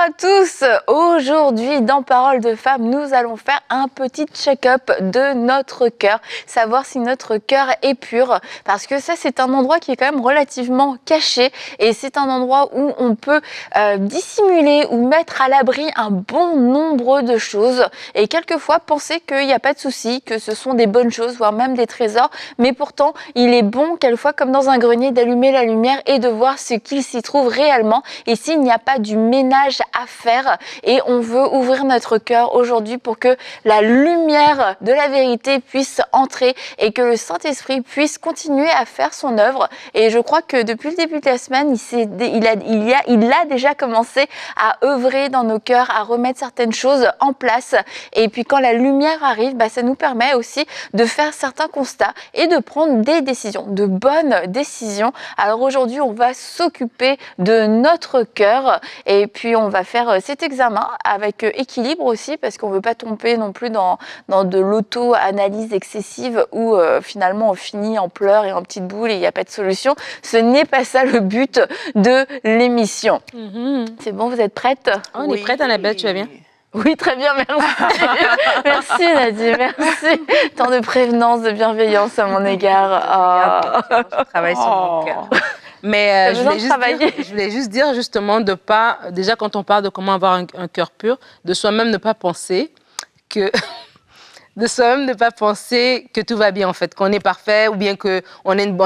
à tous. Aujourd'hui, dans Parole de Femme, nous allons faire un petit check-up de notre cœur, savoir si notre cœur est pur, parce que ça, c'est un endroit qui est quand même relativement caché et c'est un endroit où on peut dissimuler ou mettre à l'abri un bon nombre de choses et quelquefois penser qu'il n'y a pas de souci, que ce sont des bonnes choses, voire même des trésors, mais pourtant, il est bon, quelquefois, comme dans un grenier, d'allumer la lumière et de voir ce qu'il s'y trouve réellement et s'il n'y a pas du ménage à faire. Et on veut ouvrir notre cœur aujourd'hui pour que la lumière de la vérité puisse entrer et que le Saint-Esprit puisse continuer à faire son œuvre. Et je crois que depuis le début de la semaine, il a déjà commencé à œuvrer dans nos cœurs, à remettre certaines choses en place. Et puis quand la lumière arrive, ça nous permet aussi de faire certains constats et de prendre des décisions, de bonnes décisions. Alors aujourd'hui, on va s'occuper de notre cœur et puis on va faire cet examen avec équilibre aussi parce qu'on ne veut pas tomber non plus dans de l'auto-analyse excessive où finalement on finit en pleurs et en petites boules et il n'y a pas de solution. Ce n'est pas ça le but de l'émission. C'est bon, vous êtes prête? On est prête, Annabelle, tu vas bien? Oui, très bien, merci. Merci Nadine, merci. Tant de prévenance, de bienveillance à mon égard. Je travaille sur mon cœur. Mais je voulais juste dire justement de pas, déjà quand on parle de comment avoir un cœur pur, de soi-même ne pas penser que... de soi-même ne pas penser que tout va bien en fait, qu'on est parfait ou bien qu'on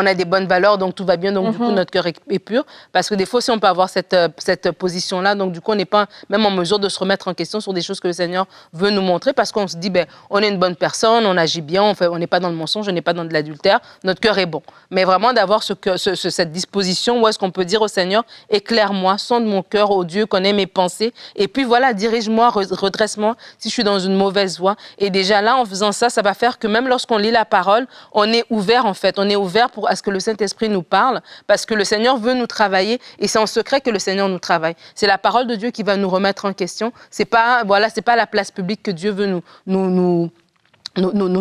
a des bonnes valeurs, donc tout va bien, donc du coup notre cœur est pur. Parce que des fois aussi on peut avoir cette position-là, donc du coup on n'est pas même en mesure de se remettre en question sur des choses que le Seigneur veut nous montrer parce qu'on se dit, on est une bonne personne, on agit bien, on n'est pas dans le mensonge, on n'est pas dans de l'adultère, notre cœur est bon. Mais vraiment d'avoir cette disposition où est-ce qu'on peut dire au Seigneur, éclaire-moi, sonde mon cœur, ô Dieu, connais mes pensées, et puis voilà, dirige-moi, redresse-moi si je suis dans une mauvaise voie. Et déjà là, en faisant ça, ça va faire que même lorsqu'on lit la parole, on est ouvert en fait. On est ouvert à ce que le Saint-Esprit nous parle parce que le Seigneur veut nous travailler et c'est en secret que le Seigneur nous travaille. C'est la parole de Dieu qui va nous remettre en question. C'est pas la place publique que Dieu veut nous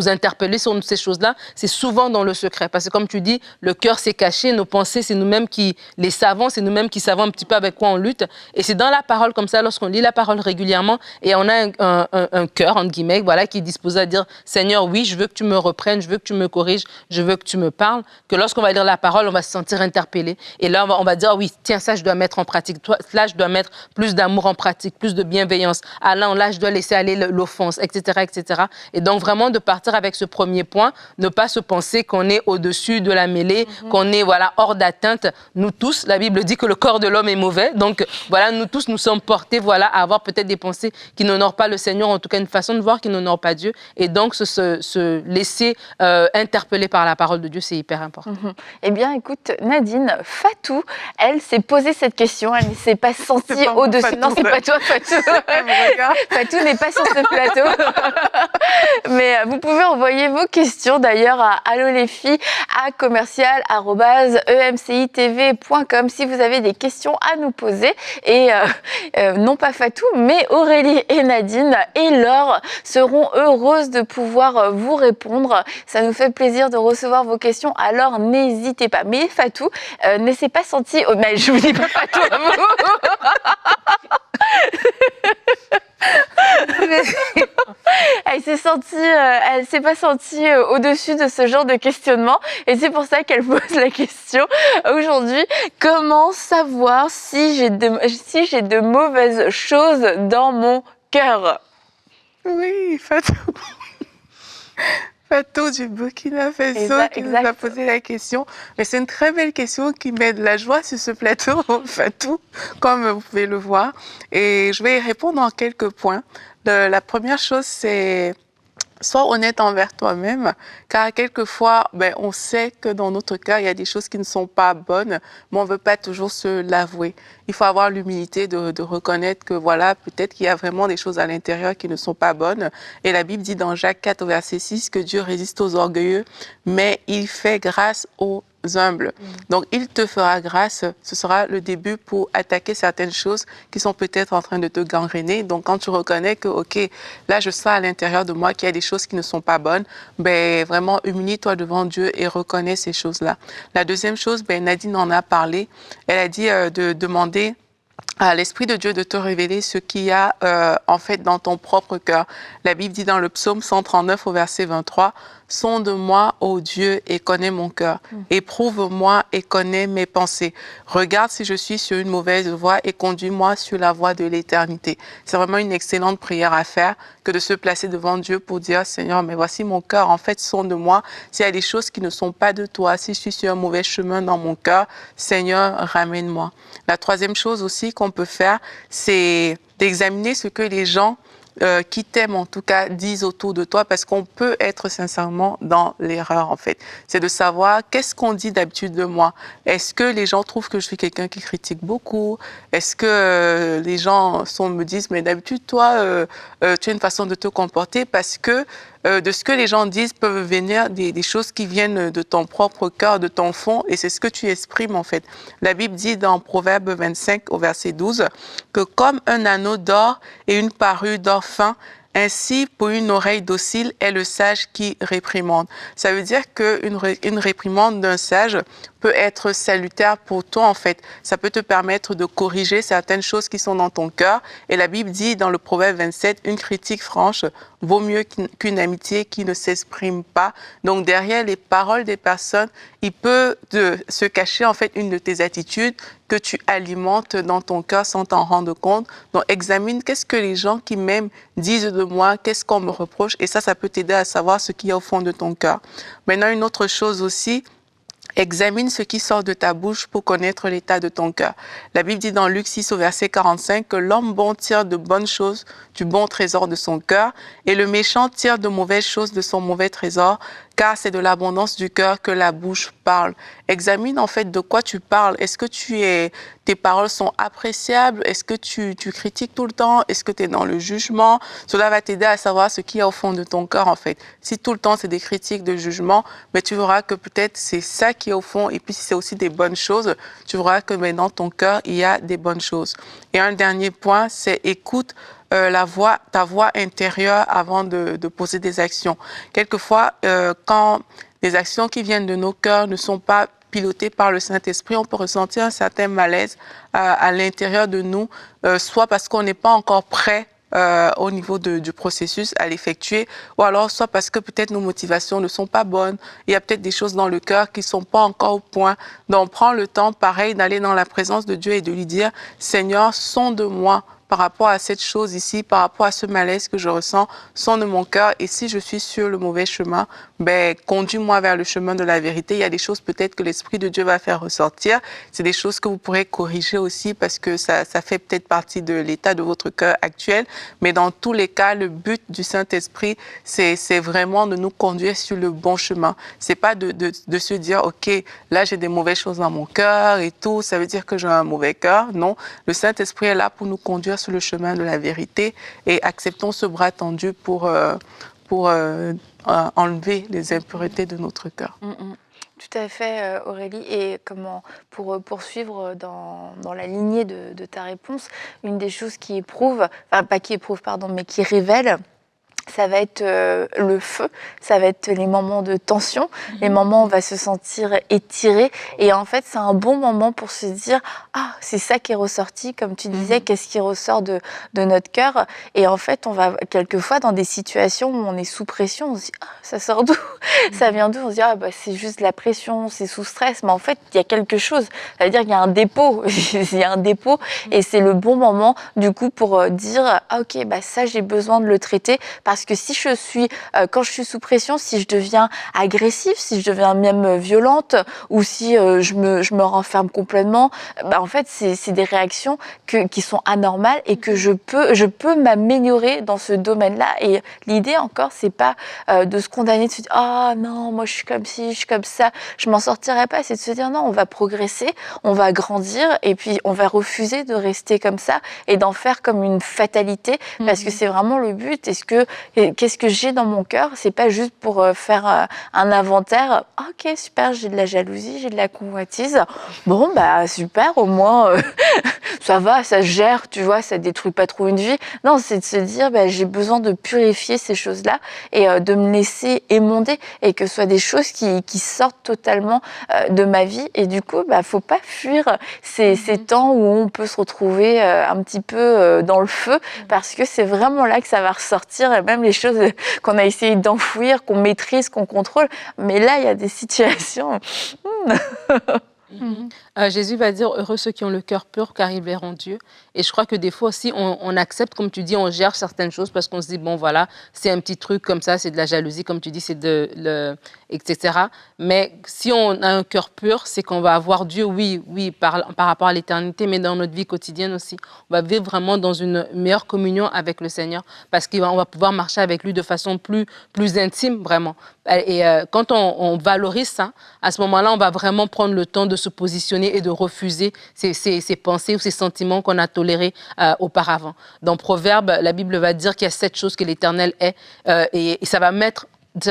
interpeller sur ces choses-là, c'est souvent dans le secret. Parce que comme tu dis, le cœur c'est caché, nos pensées, c'est nous-mêmes qui les savons, c'est nous-mêmes qui savons un petit peu avec quoi on lutte. Et c'est dans la parole comme ça, lorsqu'on lit la parole régulièrement, et on a un cœur, entre guillemets, qui est disposé à dire, Seigneur, oui, je veux que tu me reprennes, je veux que tu me corriges, je veux que tu me parles, que lorsqu'on va lire la parole, on va se sentir interpellé. Et là, on va dire, oui, tiens, ça, je dois mettre en pratique. Là, je dois mettre plus d'amour en pratique, plus de bienveillance. Ah là, je dois laisser aller l'offense, etc., etc. Et donc, vraiment, de partir avec ce premier point, ne pas se penser qu'on est au-dessus de la mêlée, qu'on est hors d'atteinte. Nous tous, la Bible dit que le corps de l'homme est mauvais, donc nous tous, nous sommes portés à avoir peut-être des pensées qui n'honorent pas le Seigneur, en tout cas une façon de voir qui n'honore pas Dieu, et donc se laisser interpeller par la parole de Dieu, c'est hyper important. Eh bien, écoute, Nadine, Fatou, elle s'est posé cette question, elle ne s'est pas sentie au-dessus. Non, c'est pas toi, Fatou. Fatou n'est pas sur ce plateau. Mais vous pouvez envoyer vos questions d'ailleurs à allo les filles @emcitv.com si vous avez des questions à nous poser. Et non pas Fatou, mais Aurélie et Nadine et Laure seront heureuses de pouvoir vous répondre. Ça nous fait plaisir de recevoir vos questions, alors n'hésitez pas. Mais Fatou ne s'est pas sentie... Oh, mais je vous dis pas Fatou à vous. Elle s'est pas sentie au-dessus de ce genre de questionnement et c'est pour ça qu'elle pose la question aujourd'hui. Comment savoir si j'ai de mauvaises choses dans mon cœur? Oui, Fatou. Fatou du Burkina Faso qui nous a posé la question. Mais c'est une très belle question qui met de la joie sur ce plateau, Fatou, comme vous pouvez le voir. Et je vais y répondre en quelques points. La première chose, c'est sois honnête envers toi-même, car quelquefois, on sait que dans notre cœur, il y a des choses qui ne sont pas bonnes, mais on ne veut pas toujours se l'avouer. Il faut avoir l'humilité de reconnaître que peut-être qu'il y a vraiment des choses à l'intérieur qui ne sont pas bonnes. Et la Bible dit dans Jacques 4, verset 6, que Dieu résiste aux orgueilleux, mais il fait grâce aux humbles. Donc, il te fera grâce. Ce sera le début pour attaquer certaines choses qui sont peut-être en train de te gangréner. Donc, quand tu reconnais que, OK, là, je sens à l'intérieur de moi qu'il y a des choses qui ne sont pas bonnes, vraiment, humilie-toi devant Dieu et reconnais ces choses-là. La deuxième chose, Nadine en a parlé. Elle a dit de demander à l'Esprit de Dieu de te révéler ce qu'il y a en fait dans ton propre cœur. La Bible dit dans le psaume 139 au verset 23, « Sonde-moi, ô Dieu, et connais mon cœur. Éprouve-moi et connais mes pensées. Regarde si je suis sur une mauvaise voie et conduis-moi sur la voie de l'éternité. » C'est vraiment une excellente prière à faire que de se placer devant Dieu pour dire, « Seigneur, mais voici mon cœur. En fait, sonde-moi. S'il y a des choses qui ne sont pas de toi, si je suis sur un mauvais chemin dans mon cœur, Seigneur, ramène-moi. » La troisième chose aussi qu'on peut faire, c'est d'examiner ce que les gens qui t'aiment en tout cas disent autour de toi, parce qu'on peut être sincèrement dans l'erreur en fait. C'est de savoir qu'est-ce qu'on dit d'habitude de moi. Est-ce que les gens trouvent que je suis quelqu'un qui critique beaucoup? Est-ce que les gens me disent mais d'habitude toi tu as une façon de te comporter, parce que de ce que les gens disent peuvent venir des choses qui viennent de ton propre cœur, de ton fond, et c'est ce que tu exprimes en fait. La Bible dit dans Proverbe 25 au verset 12 que comme un anneau d'or et une parure d'or fin, ainsi, pour une oreille docile est le sage qui réprimande. Ça veut dire qu'une réprimande d'un sage peut être salutaire pour toi, en fait. Ça peut te permettre de corriger certaines choses qui sont dans ton cœur. Et la Bible dit dans le Proverbe 27, une critique franche vaut mieux qu'une amitié qui ne s'exprime pas. Donc, derrière les paroles des personnes, il peut se cacher, en fait, une de tes attitudes que tu alimentes dans ton cœur sans t'en rendre compte. Donc, examine qu'est-ce que les gens qui m'aiment disent de moi, qu'est-ce qu'on me reproche. Et ça peut t'aider à savoir ce qu'il y a au fond de ton cœur. Maintenant, une autre chose aussi, examine ce qui sort de ta bouche pour connaître l'état de ton cœur. La Bible dit dans Luc 6 au verset 45 que l'homme bon tire de bonnes choses du bon trésor de son cœur et le méchant tire de mauvaises choses de son mauvais trésor, car c'est de l'abondance du cœur que la bouche parle. Examine en fait de quoi tu parles. Est-ce que tes paroles sont appréciables? Est-ce que tu critiques tout le temps? Est-ce que tu es dans le jugement? Cela va t'aider à savoir ce qu'il y a au fond de ton cœur en fait. Si tout le temps c'est des critiques, de jugement, mais tu verras que peut-être c'est ça qui est au fond. Et puis si c'est aussi des bonnes choses, tu verras que dans ton cœur, il y a des bonnes choses. Et un dernier point, c'est écoute ta voix intérieure avant de poser des actions. Quelquefois, quand les actions qui viennent de nos cœurs ne sont pas pilotées par le Saint-Esprit, on peut ressentir un certain malaise à l'intérieur de nous, soit parce qu'on n'est pas encore prêt au niveau du processus à l'effectuer, ou alors soit parce que peut-être nos motivations ne sont pas bonnes, il y a peut-être des choses dans le cœur qui ne sont pas encore au point. Donc, prends le temps, pareil, d'aller dans la présence de Dieu et de lui dire « Seigneur, sonde-moi » par rapport à cette chose ici, par rapport à ce malaise que je ressens, sonde mon cœur. Et si je suis sur le mauvais chemin, conduis-moi vers le chemin de la vérité. Il y a des choses peut-être que l'Esprit de Dieu va faire ressortir. C'est des choses que vous pourrez corriger aussi parce que ça fait peut-être partie de l'état de votre cœur actuel. Mais dans tous les cas, le but du Saint-Esprit, c'est vraiment de nous conduire sur le bon chemin. C'est pas de se dire, OK, là j'ai des mauvaises choses dans mon cœur et tout, ça veut dire que j'ai un mauvais cœur. Non, le Saint-Esprit est là pour nous conduire sur le chemin de la vérité et acceptons ce bras tendu pour enlever les impuretés de notre cœur. Tout à fait, Aurélie. Et pour poursuivre dans la lignée de ta réponse, une des choses qui éprouve, enfin pas qui éprouve, pardon, mais qui révèle, ça va être le feu, ça va être les moments de tension, les moments où on va se sentir étiré. Et en fait, c'est un bon moment pour se dire « Ah, c'est ça qui est ressorti », comme tu disais, qu'est-ce qui ressort de notre cœur. Et en fait, on va quelquefois dans des situations où on est sous pression, on se dit « Ah, ça sort d'où ? Ça vient d'où ?» On se dit « Ah, c'est juste la pression, c'est sous stress. » Mais en fait, il y a quelque chose. Ça veut dire qu'il y a un dépôt. Il y a un dépôt. Et c'est le bon moment, du coup, pour dire « Ah, ok, ça, j'ai besoin de le traiter. » Parce que si quand je suis sous pression, si je deviens agressive, si je deviens même violente, ou si je me renferme complètement, en fait, c'est des réactions qui sont anormales et que je peux m'améliorer dans ce domaine-là. Et l'idée encore, c'est pas de se condamner, de se dire « Ah non, moi je suis comme ci, je suis comme ça, je m'en sortirai pas ». C'est de se dire « Non, on va progresser, on va grandir et puis on va refuser de rester comme ça et d'en faire comme une fatalité ». Parce que c'est vraiment le but. Est-ce que qu'est-ce que j'ai dans mon cœur. C'est pas juste pour faire un inventaire. Ok, super, j'ai de la jalousie, j'ai de la convoitise. Bon, bah super, au moins ça va, ça se gère, tu vois, ça détruit pas trop une vie. Non, c'est de se dire, bah, j'ai besoin de purifier ces choses-là et de me laisser émonder et que ce soit des choses qui sortent totalement de ma vie. Et du coup, bah, faut pas fuir ces temps où on peut se retrouver un petit peu dans le feu, parce que c'est vraiment là que ça va ressortir, et même les choses qu'on a essayé d'enfouir, qu'on maîtrise, qu'on contrôle. Mais là, il y a des situations... Jésus va dire, heureux ceux qui ont le cœur pur, car ils verront Dieu. Et je crois que des fois aussi, on accepte, comme tu dis, on gère certaines choses parce qu'on se dit, bon voilà, c'est un petit truc comme ça, c'est de la jalousie, comme tu dis, c'est etc. Mais si on a un cœur pur, c'est qu'on va avoir Dieu, oui, par rapport à l'éternité, mais dans notre vie quotidienne aussi. On va vivre vraiment dans une meilleure communion avec le Seigneur, parce qu'on va pouvoir marcher avec lui de façon plus intime, vraiment. Et quand on valorise ça, à ce moment-là, on va vraiment prendre le temps de se positionner et de refuser ces pensées ou ces sentiments qu'on a tolérés auparavant. Dans Proverbes, la Bible va dire qu'il y a 7 choses que l'Éternel est, et ça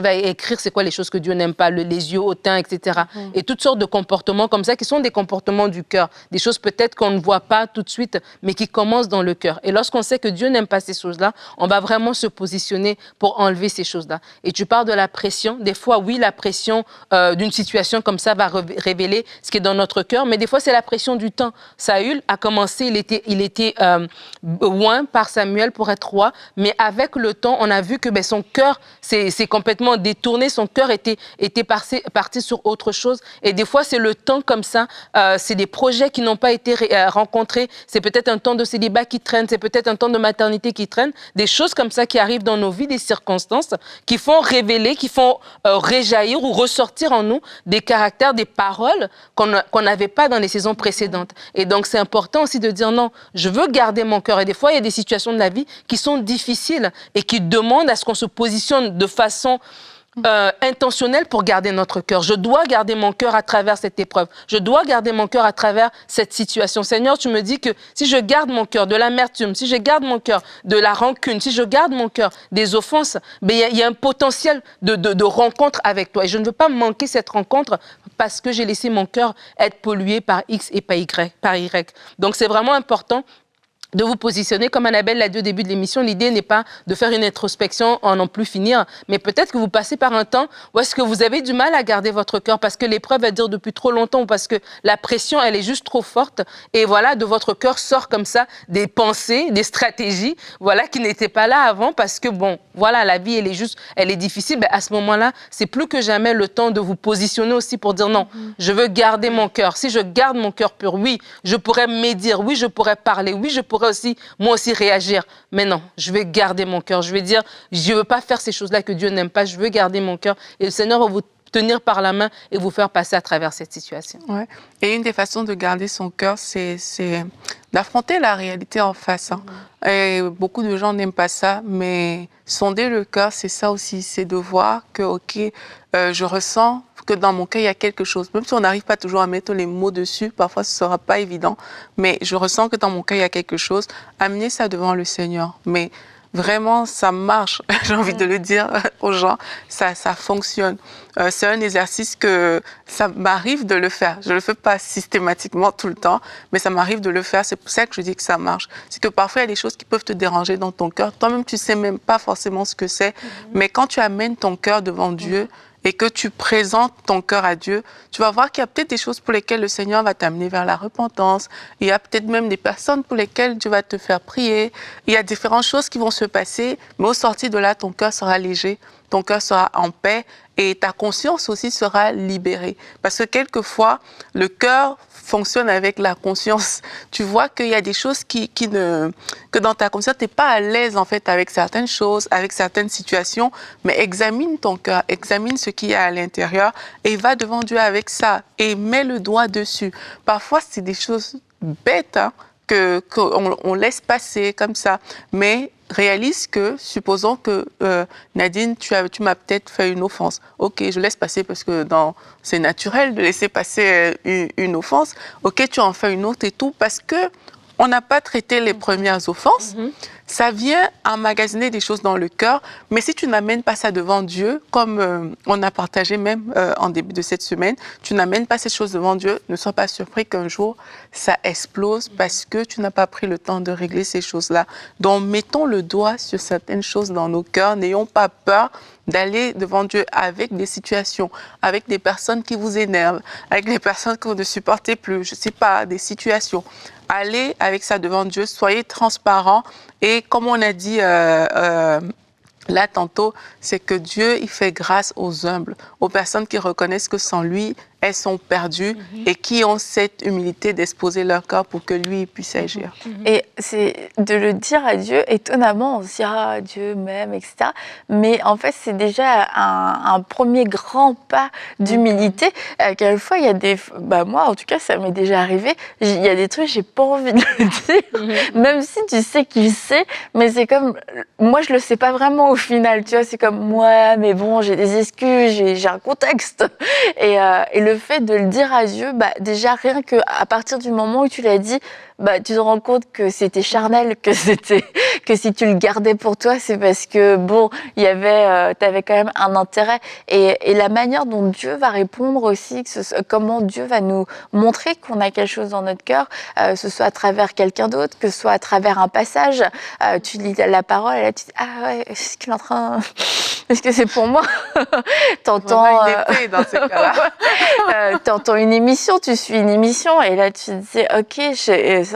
va écrire c'est quoi les choses que Dieu n'aime pas, les yeux hautains, etc. Et toutes sortes de comportements comme ça qui sont des comportements du cœur, des choses peut-être qu'on ne voit pas tout de suite, mais qui commencent dans le cœur. Et lorsqu'on sait que Dieu n'aime pas ces choses-là, on va vraiment se positionner pour enlever ces choses-là. Et tu parles de la pression. Des fois, oui, la pression d'une situation comme ça va révéler ce qui est dans notre cœur, mais des fois, c'est la pression du temps. Saül a commencé, il était oint par Samuel pour être roi, mais avec le temps, on a vu que son cœur c'est complètement détourné, son cœur était parti sur autre chose. Et des fois, c'est le temps comme ça, c'est des projets qui n'ont pas été rencontrés, c'est peut-être un temps de célibat qui traîne, c'est peut-être un temps de maternité qui traîne, des choses comme ça qui arrivent dans nos vies, des circonstances qui font révéler, qui font réjaillir ou ressortir en nous des caractères, des paroles qu'on n'avait pas dans les saisons précédentes. Et donc, c'est important aussi de dire non, je veux garder mon cœur. Et des fois, il y a des situations de la vie qui sont difficiles et qui demandent à ce qu'on se positionne de façon intentionnelle pour garder notre cœur. Je dois garder mon cœur à travers cette épreuve. Je dois garder mon cœur à travers cette situation. Seigneur, tu me dis que si je garde mon cœur de l'amertume, si je garde mon cœur de la rancune, si je garde mon cœur des offenses, il y a un potentiel de rencontre avec toi. Et je ne veux pas manquer cette rencontre parce que j'ai laissé mon cœur être pollué par X et par Y. Donc, c'est vraiment important de vous positionner, comme Annabelle l'a dit au début de l'émission. L'idée n'est pas de faire une introspection en n'en plus finir, mais peut-être que vous passez par un temps où est-ce que vous avez du mal à garder votre cœur parce que l'épreuve va dire depuis trop longtemps ou parce que la pression, elle est juste trop forte. Et voilà, de votre cœur sort comme ça des pensées, des stratégies, voilà, qui n'étaient pas là avant parce que bon, voilà, la vie, elle est difficile. À ce moment-là, c'est plus que jamais le temps de vous positionner aussi pour dire non, je veux garder mon cœur. Si je garde mon cœur pur, oui, je pourrais médire, oui, je pourrais parler, oui, je pourrais aussi, moi aussi réagir. Mais non, je vais garder mon cœur. Je vais dire, je ne veux pas faire ces choses-là que Dieu n'aime pas. Je veux garder mon cœur. Et le Seigneur va vous tenir par la main et vous faire passer à travers cette situation. Ouais. Et une des façons de garder son cœur, c'est d'affronter la réalité en face. Et beaucoup de gens n'aiment pas ça, mais sonder le cœur, c'est ça aussi. C'est de voir que, ok, je ressens que dans mon cœur, il y a quelque chose. Même si on n'arrive pas toujours à mettre les mots dessus, parfois ce ne sera pas évident, mais je ressens que dans mon cœur, il y a quelque chose. Amenez ça devant le Seigneur. Mais vraiment, ça marche, j'ai envie de le dire aux gens, ça fonctionne. C'est un exercice que ça m'arrive de le faire. Je ne le fais pas systématiquement tout le temps, mais ça m'arrive de le faire. C'est pour ça que je dis que ça marche. C'est que parfois, il y a des choses qui peuvent te déranger dans ton cœur. Toi-même, tu ne sais même pas forcément ce que c'est, mais quand tu amènes ton cœur devant Dieu, et que tu présentes ton cœur à Dieu, tu vas voir qu'il y a peut-être des choses pour lesquelles le Seigneur va t'amener vers la repentance. Il y a peut-être même des personnes pour lesquelles Dieu va te faire prier. Il y a différentes choses qui vont se passer, mais au sortir de là, ton cœur sera léger, ton cœur sera en paix et ta conscience aussi sera libérée. Parce que quelquefois, le cœur fonctionne avec la conscience. Tu vois qu'il y a des choses que dans ta conscience, tu n'es pas à l'aise en fait avec certaines choses, avec certaines situations, mais examine ton cœur, examine ce qu'il y a à l'intérieur et va devant Dieu avec ça et mets le doigt dessus. Parfois, c'est des choses bêtes qu'on laisse passer comme ça, mais réalise que, supposons que Nadine, tu m'as peut-être fait une offense. Ok, je laisse passer parce que c'est naturel de laisser passer une offense. Ok, tu en fais une autre et tout parce que on n'a pas traité les premières offenses. Ça vient emmagasiner des choses dans le cœur, mais si tu n'amènes pas ça devant Dieu, comme on a partagé même en début de cette semaine, tu n'amènes pas ces choses devant Dieu, ne sois pas surpris qu'un jour, ça explose parce que tu n'as pas pris le temps de régler ces choses-là. Donc, mettons le doigt sur certaines choses dans nos cœurs, n'ayons pas peur d'aller devant Dieu avec des situations, avec des personnes qui vous énervent, avec des personnes que vous ne supportez plus, je ne sais pas, des situations. Allez avec ça devant Dieu, soyez transparents et comme on a dit là tantôt, c'est que Dieu, il fait grâce aux humbles, aux personnes qui reconnaissent que sans lui, elles sont perdues et qui ont cette humilité d'exposer leur corps pour que lui puisse agir. Et c'est de le dire à Dieu, étonnamment, on se dit « Ah, Dieu m'aime, etc. » Mais en fait, c'est déjà un premier grand pas d'humilité. Quelquefois, il y a des... moi, en tout cas, ça m'est déjà arrivé. Il y a des trucs, j'ai pas envie de le dire, même si tu sais qu'il sait, mais c'est comme... Moi, je le sais pas vraiment au final, tu vois. C'est comme moi, mais bon, j'ai des excuses, j'ai un contexte. Et le fait de le dire à Dieu, déjà rien qu'à partir du moment où tu l'as dit, tu te rends compte que c'était charnel, que si tu le gardais pour toi, c'est parce que bon, t'avais quand même un intérêt et la manière dont Dieu va répondre aussi, comment Dieu va nous montrer qu'on a quelque chose dans notre cœur, ce soit à travers quelqu'un d'autre, que ce soit à travers un passage, tu lis la parole et là tu dis ah ouais, est-ce qu'il est en train, est-ce que c'est pour moi? T'entends dans ces cas-là. T'entends une émission, tu suis une émission et là tu te dis ok,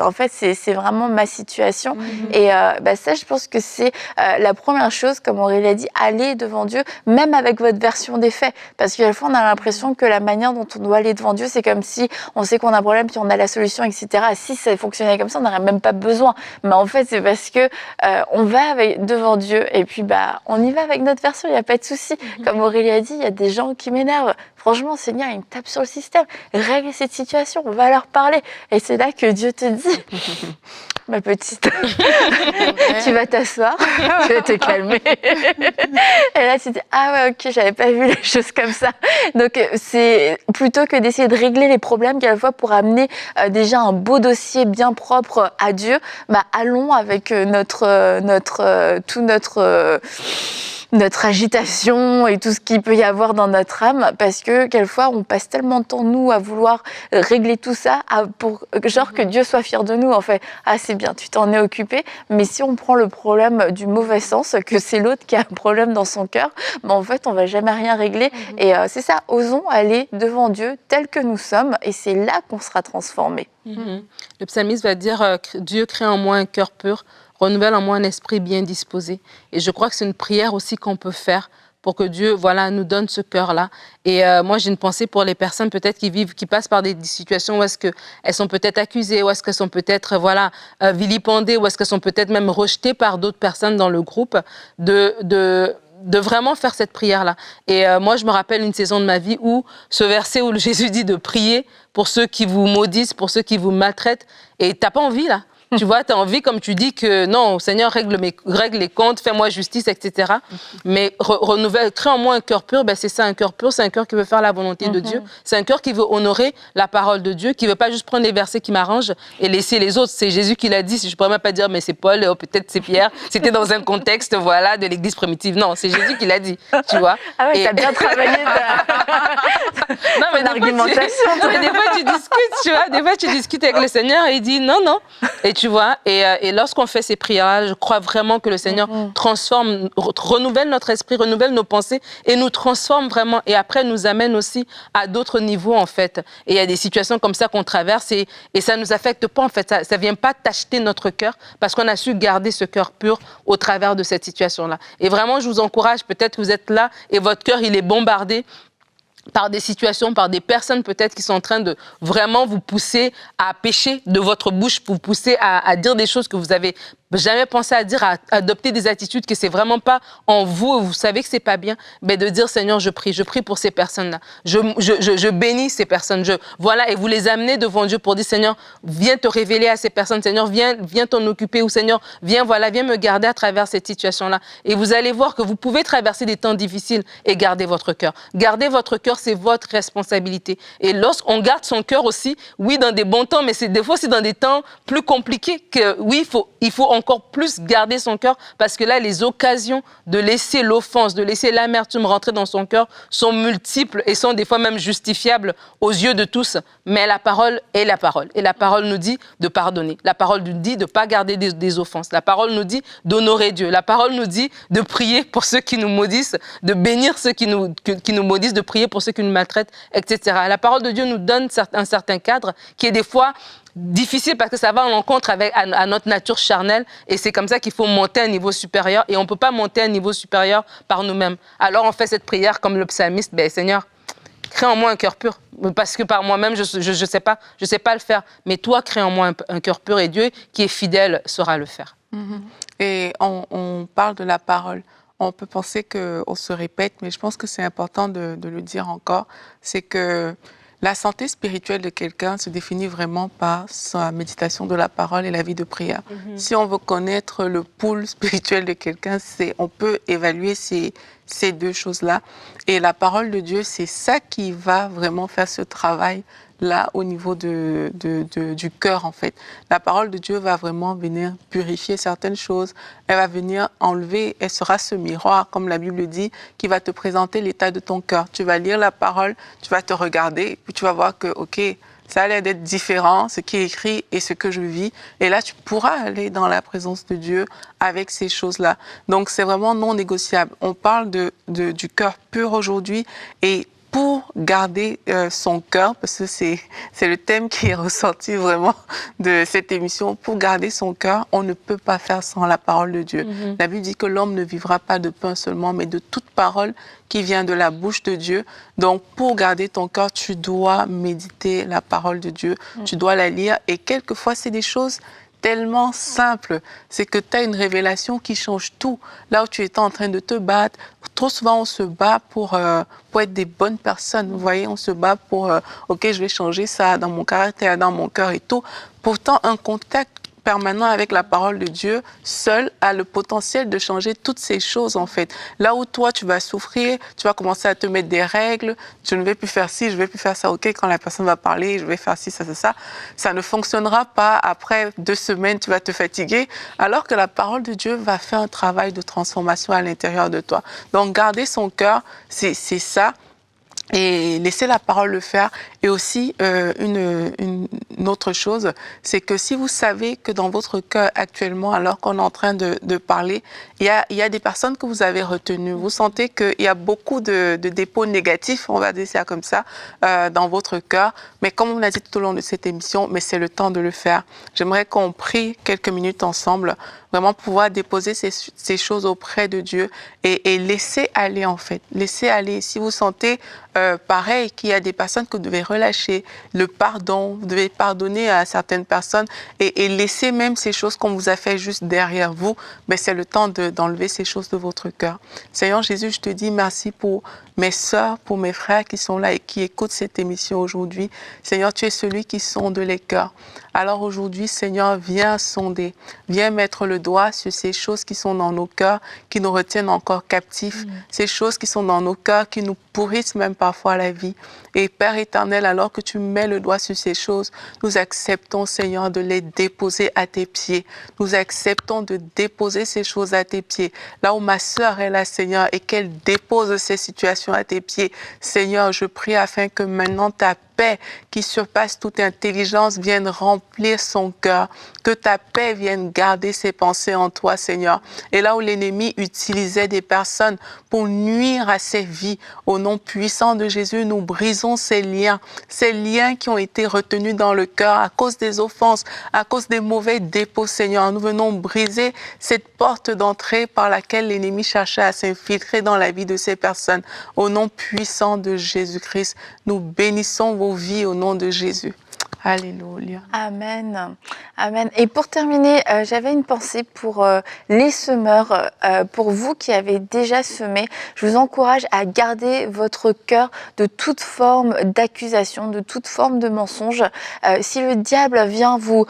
en fait c'est vraiment ma situation et ça je pense que c'est la première chose, comme Aurélie a dit, aller devant Dieu, même avec votre version des faits, parce qu'à la fois on a l'impression que la manière dont on doit aller devant Dieu, c'est comme si on sait qu'on a un problème puis on a la solution, etc. Si ça fonctionnait comme ça, on n'aurait même pas besoin, mais en fait c'est parce que on va devant Dieu et puis on y va avec notre version, il n'y a pas de souci. Comme Aurélie a dit, il y a des gens qui m'énervent. Franchement, Seigneur, il me tape sur le système. Règle cette situation, on va leur parler. Et c'est là que Dieu te dit, ma petite, tu vas t'asseoir, tu vas te calmer. Et là, tu te dis, ah ouais, ok, j'avais pas vu les choses comme ça. Donc, c'est plutôt que d'essayer de régler les problèmes, quelquefois, pour amener déjà un beau dossier bien propre à Dieu, allons avec notre agitation et tout ce qu'il peut y avoir dans notre âme, parce que quelquefois on passe tellement de temps nous à vouloir régler tout ça pour genre que Dieu soit fier de nous en fait. Ah c'est bien, tu t'en es occupé, mais si on prend le problème du mauvais sens, que c'est l'autre qui a un problème dans son cœur, en fait on va jamais rien régler. Et c'est ça, osons aller devant Dieu tel que nous sommes et c'est là qu'on sera transformé. Le psalmiste va dire Dieu crée en moi un cœur pur, renouvelle en moi un esprit bien disposé. Et je crois que c'est une prière aussi qu'on peut faire pour que Dieu, nous donne ce cœur-là. Et moi, j'ai une pensée pour les personnes peut-être qui passent par des situations où est-ce qu'elles sont peut-être accusées, où est-ce qu'elles sont peut-être, vilipendées, où est-ce qu'elles sont peut-être même rejetées par d'autres personnes dans le groupe, de vraiment faire cette prière-là. Et moi, je me rappelle une saison de ma vie où ce verset où Jésus dit de prier pour ceux qui vous maudissent, pour ceux qui vous maltraitent, et t'as pas envie, là. Tu vois, tu as envie, comme tu dis, que non, Seigneur, règle les comptes, fais-moi justice, etc. Mais crée en moi un cœur pur, c'est ça, un cœur pur, c'est un cœur qui veut faire la volonté de Dieu. C'est un cœur qui veut honorer la parole de Dieu, qui ne veut pas juste prendre les versets qui m'arrangent et laisser les autres. C'est Jésus qui l'a dit, je ne pourrais même pas dire, mais c'est Paul, peut-être c'est Pierre. C'était dans un contexte, de l'église primitive. Non, c'est Jésus qui l'a dit, tu vois. Ah ouais, t'as bien travaillé non, mais l'argumentation. Des fois, tu discutes, tu vois. Des fois, tu discutes avec le Seigneur et il dit non. Et tu vois, et lorsqu'on fait ces prières-là, je crois vraiment que le Seigneur transforme, renouvelle notre esprit, renouvelle nos pensées et nous transforme vraiment. Et après, nous amène aussi à d'autres niveaux, en fait. Et il y a des situations comme ça qu'on traverse et ça ne nous affecte pas, en fait. Ça ne vient pas t'acheter notre cœur parce qu'on a su garder ce cœur pur au travers de cette situation-là. Et vraiment, je vous encourage, peut-être que vous êtes là et votre cœur, il est bombardé par des situations, par des personnes peut-être qui sont en train de vraiment vous pousser à pécher de votre bouche, vous pousser à dire des choses que vous avez jamais penser à dire, à adopter des attitudes que c'est vraiment pas en vous, et vous savez que c'est pas bien, mais de dire, Seigneur, je prie pour ces personnes-là. Je bénis ces personnes. Voilà, et vous les amenez devant Dieu pour dire, Seigneur, viens te révéler à ces personnes. Seigneur, viens t'en occuper. Ou Seigneur, viens me garder à travers cette situation-là. Et vous allez voir que vous pouvez traverser des temps difficiles et garder votre cœur. Garder votre cœur, c'est votre responsabilité. Et lorsqu'on garde son cœur aussi, oui, dans des bons temps, mais des fois, c'est dans des temps plus compliqués que, oui, il faut encore plus garder son cœur parce que là, les occasions de laisser l'offense, de laisser l'amertume rentrer dans son cœur sont multiples et sont des fois même justifiables aux yeux de tous. Mais la parole est la parole. Et la parole nous dit de pardonner. La parole nous dit de ne pas garder des offenses. La parole nous dit d'honorer Dieu. La parole nous dit de prier pour ceux qui nous maudissent, de bénir ceux qui nous maudissent, de prier pour ceux qui nous maltraitent, etc. La parole de Dieu nous donne un certain cadre qui est des fois difficile parce que ça va en l'encontre à notre nature charnelle et c'est comme ça qu'il faut monter à un niveau supérieur et on ne peut pas monter à un niveau supérieur par nous-mêmes. Alors on fait cette prière comme le psalmiste, Seigneur, crée en moi un cœur pur parce que par moi-même je sais pas le faire, mais toi crée en moi un cœur pur et Dieu qui est fidèle saura le faire. Et on parle de la parole. On peut penser qu'on se répète, mais je pense que c'est important de le dire encore, c'est que la santé spirituelle de quelqu'un se définit vraiment par sa méditation de la parole et la vie de prière. Si on veut connaître le pool spirituel de quelqu'un, on peut évaluer ces deux choses-là. Et la parole de Dieu, c'est ça qui va vraiment faire ce travail là au niveau du cœur en fait. La parole de Dieu va vraiment venir purifier certaines choses. Elle va venir enlever, elle sera ce miroir, comme la Bible dit, qui va te présenter l'état de ton cœur. Tu vas lire la parole, tu vas te regarder, puis tu vas voir que, ok, ça a l'air d'être différent, ce qui est écrit et ce que je vis. Et là, tu pourras aller dans la présence de Dieu avec ces choses-là. Donc, c'est vraiment non négociable. On parle du cœur pur aujourd'hui et pour garder son cœur, parce que c'est le thème qui est ressorti vraiment de cette émission, pour garder son cœur, on ne peut pas faire sans la parole de Dieu. La Bible dit que l'homme ne vivra pas de pain seulement, mais de toute parole qui vient de la bouche de Dieu. Donc, pour garder ton cœur, tu dois méditer la parole de Dieu, tu dois la lire, et quelquefois, c'est des choses tellement simple, c'est que tu as une révélation qui change tout. Là où tu étais en train de te battre, trop souvent on se bat pour être des bonnes personnes. Vous voyez, on se bat pour, ok, je vais changer ça dans mon caractère, dans mon cœur et tout. Pourtant, un contact permanent avec la parole de Dieu, seul a le potentiel de changer toutes ces choses en fait. Là où toi tu vas souffrir, tu vas commencer à te mettre des règles, je ne vais plus faire ci, je ne vais plus faire ça, ok, quand la personne va parler, je vais faire ci, ça, ça ne fonctionnera pas. Après 2 semaines, tu vas te fatiguer, alors que la parole de Dieu va faire un travail de transformation à l'intérieur de toi. Donc garder son cœur, c'est ça. Et laisser la parole le faire. Et aussi, une autre chose, c'est que si vous savez que dans votre cœur actuellement, alors qu'on est en train de parler, il y a des personnes que vous avez retenues. Vous sentez qu'il y a beaucoup de dépôts négatifs, on va dire ça comme ça, dans votre cœur. Mais comme on l'a dit tout au long de cette émission, mais c'est le temps de le faire. J'aimerais qu'on prie quelques minutes ensemble, vraiment pouvoir déposer ces choses auprès de Dieu et laisser aller en fait. Laisser aller. Si vous sentez pareil, qu'il y a des personnes que vous devez relâcher, le pardon, vous devez pardonner à certaines personnes et laisser même ces choses qu'on vous a fait juste derrière vous, mais c'est le temps d'enlever ces choses de votre cœur. Seigneur Jésus, je te dis merci pour mes sœurs, pour mes frères qui sont là et qui écoutent cette émission aujourd'hui. Seigneur, tu es celui qui sonde les cœurs. Alors aujourd'hui, Seigneur, viens sonder, viens mettre le doigt sur ces choses qui sont dans nos cœurs, qui nous retiennent encore captifs, ces choses qui sont dans nos cœurs, qui nous pourrissent même parfois la vie. Et Père éternel, alors que tu mets le doigt sur ces choses, nous acceptons, Seigneur, de les déposer à tes pieds. Nous acceptons de déposer ces choses à tes pieds. Là où ma sœur est là, Seigneur, et qu'elle dépose ces situations à tes pieds, Seigneur, je prie afin que maintenant ta paix qui surpasse toute intelligence vienne remplir son cœur, que ta paix vienne garder ses pensées en toi, Seigneur. Et là où l'ennemi utilisait des personnes pour nuire à ses vies, au nom puissant de Jésus, nous brisons ces liens qui ont été retenus dans le cœur à cause des offenses, à cause des mauvais dépôts, Seigneur. Nous venons briser cette porte d'entrée par laquelle l'ennemi cherchait à s'infiltrer dans la vie de ces personnes. Au nom puissant de Jésus-Christ, nous bénissons vos vies au nom de Jésus. Alléluia. Amen. Amen. Et pour terminer, j'avais une pensée pour les semeurs, pour vous qui avez déjà semé. Je vous encourage à garder votre cœur de toute forme d'accusation, de toute forme de mensonge. Si le diable vient vous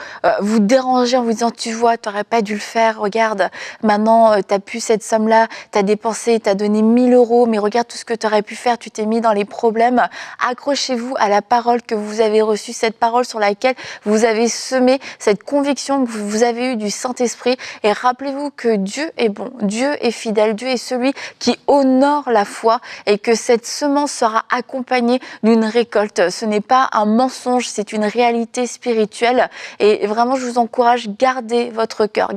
déranger en vous disant « tu vois, tu n'aurais pas dû le faire, regarde, maintenant tu n'as plus cette somme-là, tu as dépensé, tu as donné 1 000 €, mais regarde tout ce que tu aurais pu faire, tu t'es mis dans les problèmes », accrochez-vous à la parole que vous avez reçue, cette parole sur laquelle vous avez semé, cette conviction que vous avez eue du Saint-Esprit. Et rappelez-vous que Dieu est bon, Dieu est fidèle, Dieu est celui qui honore la foi et que cette semence sera accompagnée d'une récolte. Ce n'est pas un mensonge, c'est une réalité spirituelle. Et vraiment, je vous encourage, gardez votre cœur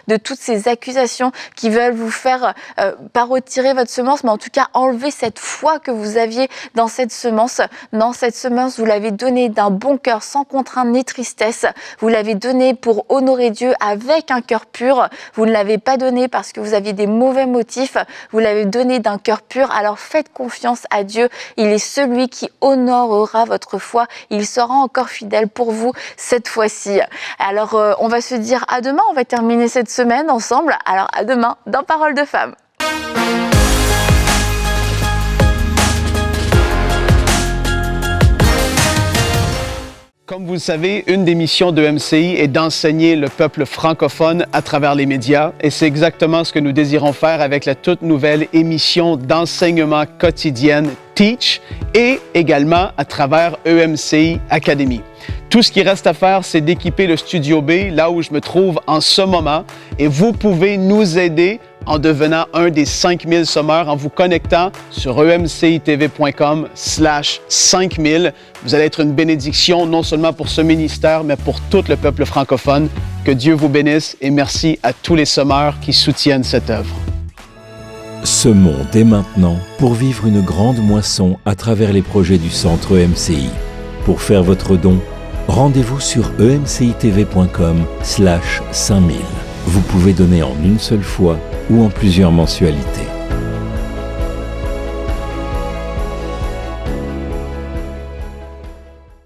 de toutes ces accusations qui veulent vous faire pas retirer votre semence, mais en tout cas enlever cette foi que vous aviez dans cette semence. Non, cette semence, vous l'avez donnée d'un bon cœur, sans contrainte ni tristesse. Vous l'avez donné pour honorer Dieu avec un cœur pur. Vous ne l'avez pas donné parce que vous aviez des mauvais motifs. Vous l'avez donné d'un cœur pur. Alors faites confiance à Dieu. Il est celui qui honorera votre foi. Il sera encore fidèle pour vous cette fois-ci. Alors on va se dire à demain. On va terminer cette semaine ensemble. Alors à demain dans Parole de Femme. Comme vous le savez, une des missions de MCI est d'enseigner le peuple francophone à travers les médias et c'est exactement ce que nous désirons faire avec la toute nouvelle émission d'enseignement quotidienne Teach et également à travers EMCI Academy. Tout ce qui reste à faire, c'est d'équiper le Studio B, là où je me trouve en ce moment, et vous pouvez nous aider en devenant un des 5000 sommeurs en vous connectant sur emcitv.com/5000. Vous allez être une bénédiction non seulement pour ce ministère, mais pour tout le peuple francophone. Que Dieu vous bénisse et merci à tous les sommeurs qui soutiennent cette œuvre. Semons dès maintenant pour vivre une grande moisson à travers les projets du Centre EMCI. Pour faire votre don, rendez-vous sur emcitv.com/5000. Vous pouvez donner en une seule fois ou en plusieurs mensualités.